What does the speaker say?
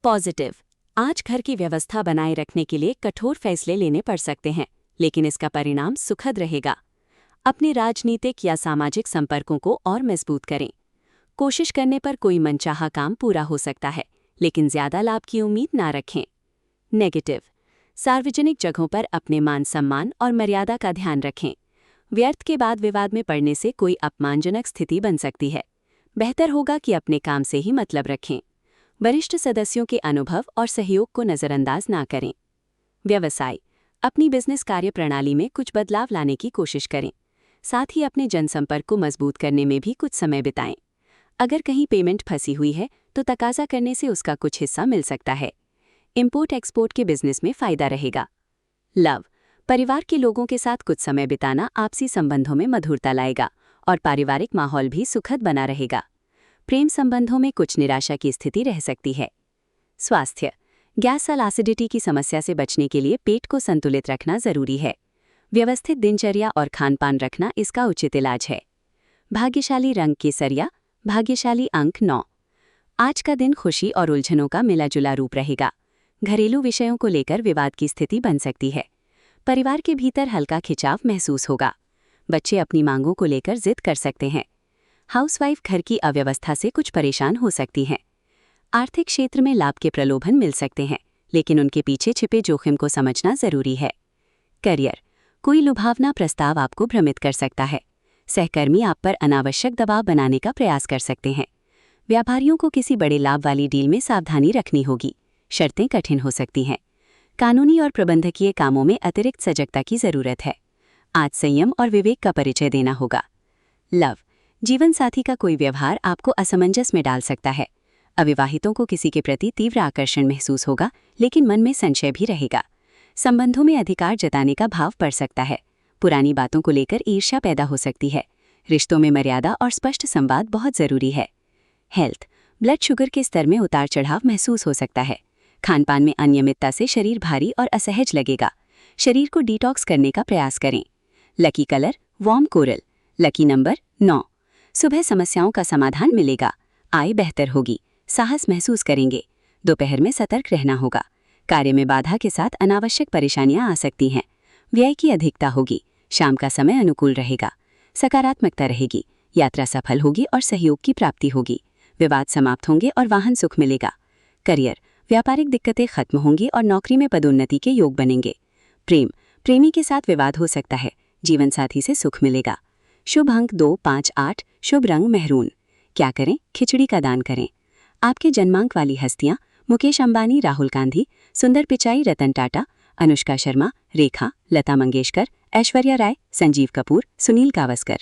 Positive. आज घर की व्यवस्था बनाए रखने के लिए कठोर फैसले लेने पड़ सकते हैं, लेकिन इसका परिणाम सुखद रहेगा। अपने राजनीतिक या सामाजिक संपर्कों को और मजबूत करें। कोशिश करने पर कोई मनचाहा काम पूरा हो सकता है, लेकिन ज्यादा लाभ की उम्मीद ना रखें। नेगेटिव। सार्वजनिक जगहों पर अपने मान सम्मान और मर्यादा का ध्यान रखें। व्यर्थ के बाद विवाद में पड़ने से कोई अपमानजनक स्थिति बन सकती है। बेहतर होगा कि अपने काम से ही मतलब रखें। वरिष्ठ सदस्यों के अनुभव और सहयोग को नज़रअंदाज ना करें। व्यवसाय। अपनी बिजनेस कार्यप्रणाली में कुछ बदलाव लाने की कोशिश करें। साथ ही अपने जनसंपर्क को मजबूत करने में भी कुछ समय बिताएं। अगर कहीं पेमेंट फंसी हुई है तो तकाजा करने से उसका कुछ हिस्सा मिल सकता है। इंपोर्ट एक्सपोर्ट के बिजनेस में फायदा रहेगा। लव। परिवार के लोगों के साथ कुछ समय बिताना आपसी संबंधों में मधुरता लाएगा और पारिवारिक माहौल भी सुखद बना रहेगा। प्रेम संबंधों में कुछ निराशा की स्थिति रह सकती है। स्वास्थ्य। गैस और एसिडिटी की समस्या से बचने के लिए पेट को संतुलित रखना जरूरी है। व्यवस्थित दिनचर्या और खानपान रखना इसका उचित इलाज है। भाग्यशाली रंग केसरिया। भाग्यशाली अंक 9। आज का दिन खुशी और उलझनों का मिलाजुला रूप रहेगा। घरेलू विषयों को लेकर विवाद की स्थिति बन सकती है। परिवार के भीतर हल्का खिंचाव महसूस होगा। बच्चे अपनी मांगों को लेकर जिद कर सकते हैं। हाउसवाइफ घर की अव्यवस्था से कुछ परेशान हो सकती हैं। आर्थिक क्षेत्र में लाभ के प्रलोभन मिल सकते हैं, लेकिन उनके पीछे छिपे जोखिम को समझना जरूरी है। करियर। कोई लुभावना प्रस्ताव आपको भ्रमित कर सकता है। सहकर्मी आप पर अनावश्यक दबाव बनाने का प्रयास कर सकते हैं। व्यापारियों को किसी बड़े लाभ वाली डील में सावधानी रखनी होगी। शर्तें कठिन हो सकती हैं। कानूनी और प्रबंधकीय कामों में अतिरिक्त सजगता की जरूरत है। आज संयम और विवेक का परिचय देना होगा। लव। जीवन साथी का कोई व्यवहार आपको असमंजस में डाल सकता है। अविवाहितों को किसी के प्रति तीव्र आकर्षण महसूस होगा, लेकिन मन में संशय भी रहेगा। संबंधों में अधिकार जताने का भाव बढ़ सकता है। पुरानी बातों को लेकर ईर्ष्या पैदा हो सकती है। रिश्तों में मर्यादा और स्पष्ट संवाद बहुत जरूरी है। हेल्थ। ब्लड शुगर के स्तर में उतार चढ़ाव महसूस हो सकता है। खानपान में अनियमितता से शरीर भारी और असहज लगेगा। शरीर को डिटॉक्स करने का प्रयास करें। Lucky colour warm coral. Lucky number 9। सुबह समस्याओं का समाधान मिलेगा। आय बेहतर होगी। साहस महसूस करेंगे। दोपहर में सतर्क रहना होगा। कार्य में बाधा के साथ अनावश्यक परेशानियां आ सकती हैं। व्यय की अधिकता होगी। शाम का समय अनुकूल रहेगा। सकारात्मकता रहेगी। यात्रा सफल होगी और सहयोग की प्राप्ति होगी। विवाद समाप्त होंगे और वाहन सुख मिलेगा। करियर। व्यापारिक दिक्कतें खत्म होंगी और नौकरी में पदोन्नति के योग बनेंगे। प्रेम। प्रेमी के साथ विवाद हो सकता है। जीवन साथी से सुख मिलेगा। शुभ अंक 2, 5, 8। शुभ रंग मेहरून। क्या करें? खिचड़ी का दान करें। आपके जन्मांक वाली हस्तियां मुकेश अंबानी, राहुल गांधी, सुंदर पिचाई, रतन टाटा, अनुष्का शर्मा, रेखा, लता मंगेशकर, ऐश्वर्या राय, संजीव कपूर, सुनील गावस्कर।